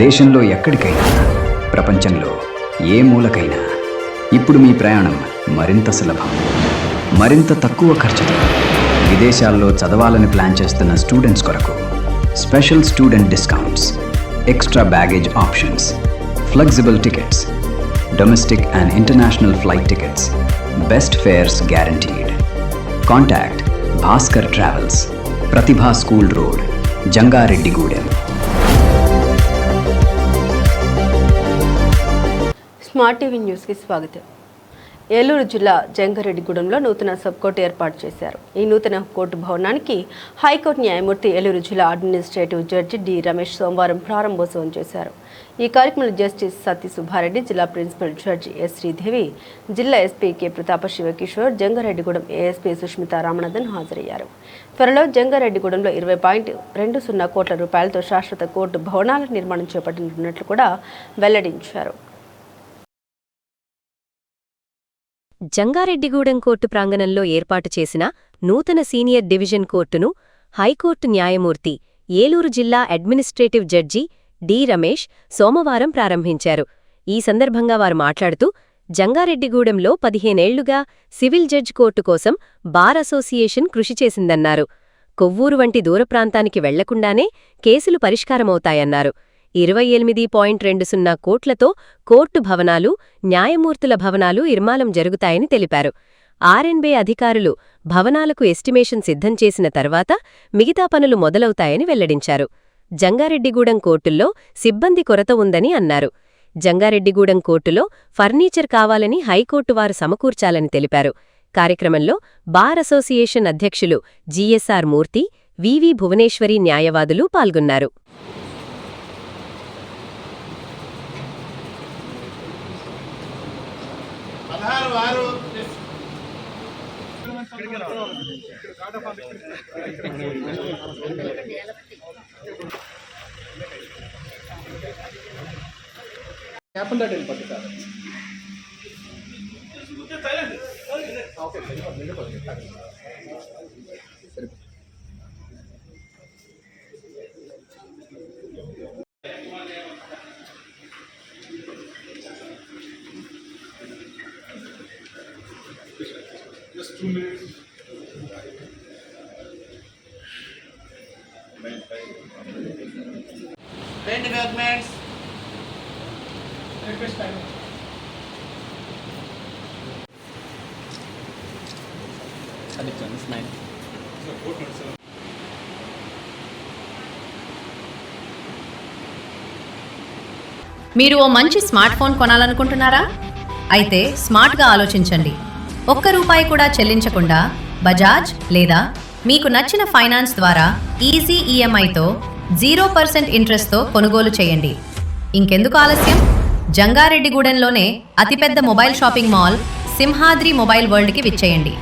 దేశంలో ఎక్కడికైనా, ప్రపంచంలో ఏ మూలకైనా ఇప్పుడు మీ ప్రయాణం మరింత సులభం. మరింత తక్కువ ఖర్చుతో విదేశాల్లో చదవాలని ప్లాన్ చేస్తున్న స్టూడెంట్స్ కొరకు special student discounts, extra baggage options, flexible tickets, domestic and international flight tickets, best fares guaranteed. Contact Bhaskar travels, Pratibha school road, Jangareddygudem. Smart TV న్యూస్కి స్వాగతం. ఏలూరు జిల్లా జంగారెడ్డిగూడెంలో నూతన సబ్ కోర్టు ఏర్పాటు చేశారు. ఈ నూతన కోర్టు భవనానికి హైకోర్టు న్యాయమూర్తి ఏలూరు జిల్లా అడ్మినిస్ట్రేటివ్ జడ్జి డి రమేష్ సోమవారం ప్రారంభోత్సవం చేశారు. ఈ కార్యక్రమంలో జస్టిస్ సత్య సుబ్బారెడ్డి, జిల్లా ప్రిన్సిపల్ జడ్జి ఎస్ శ్రీదేవి, జిల్లా ఎస్పీ కె ప్రతాప శివకిషోర్, జంగారెడ్డిగూడెం ఏఎస్పీ సుష్మిత రామనాథన్ హాజరయ్యారు. త్వరలో జంగారెడ్డిగూడెంలో 20.20 కోట్ల రూపాయలతో శాశ్వత కోర్టు భవనాల నిర్మాణం చేపట్టనున్నట్లు కూడా వెల్లడించారు. జంగారెడ్డిగూడెం కోర్టు ప్రాంగణంలో ఏర్పాటు చేసిన నూతన సీనియర్ డివిజన్ కోర్టును హైకోర్టు న్యాయమూర్తి ఏలూరు జిల్లా అడ్మినిస్ట్రేటివ్ జడ్జి డి రమేష్ సోమవారం ప్రారంభించారు. ఈ సందర్భంగా వారు మాట్లాడుతూ, జంగారెడ్డిగూడెంలో 15 ఏళ్లుగా సివిల్ జడ్జ్ కోర్టు కోసం బార్ అసోసియేషన్ కృషి చేసిందన్నారు. కొవ్వూరు వంటి దూర ప్రాంతానికి వెళ్లకుండానే కేసులు పరిష్కారమవుతాయన్నారు. 28.20 కోట్లతో కోర్టు భవనాలు, న్యాయమూర్తుల భవనాలు నిర్మాణం జరుగుతాయని తెలిపారు. ఆర్ఎన్బే అధికారులు భవనాలకు ఎస్టిమేషన్ సిద్ధం చేసిన తర్వాత మిగతా పనులు మొదలవుతాయని వెల్లడించారు. జంగారెడ్డిగూడెం కోర్టుల్లో సిబ్బంది కొరత ఉందని అన్నారు. జంగారెడ్డిగూడెం కోర్టులో ఫర్నిచర్ కావాలని హైకోర్టు వారు సమకూర్చాలని తెలిపారు. కార్యక్రమంలో బార్ అసోసియేషన్ అధ్యక్షులు జిఎస్ఆర్ మూర్తి, వివి భువనేశ్వరి న్యాయవాదులు పాల్గొన్నారు. Just 2 minutes. Paint developments. Request time. It's 9. మీరు ఓ మంచి స్మార్ట్ ఫోన్ కొనాలనుకుంటున్నారా? అయితే స్మార్ట్గా ఆలోచించండి. ₹1 కూడా చెల్లించకుండా బజాజ్ లేదా మీకు నచ్చిన ఫైనాన్స్ ద్వారా ఈజీ ఈఎంఐతో 0% ఇంట్రెస్ట్తో కొనుగోలు చేయండి. ఇంకెందుకు ఆలస్యం? జంగారెడ్డిగూడెంలోనే అతిపెద్ద mobile shopping mall Simhadri mobile వరల్డ్కి విచ్చేయండి.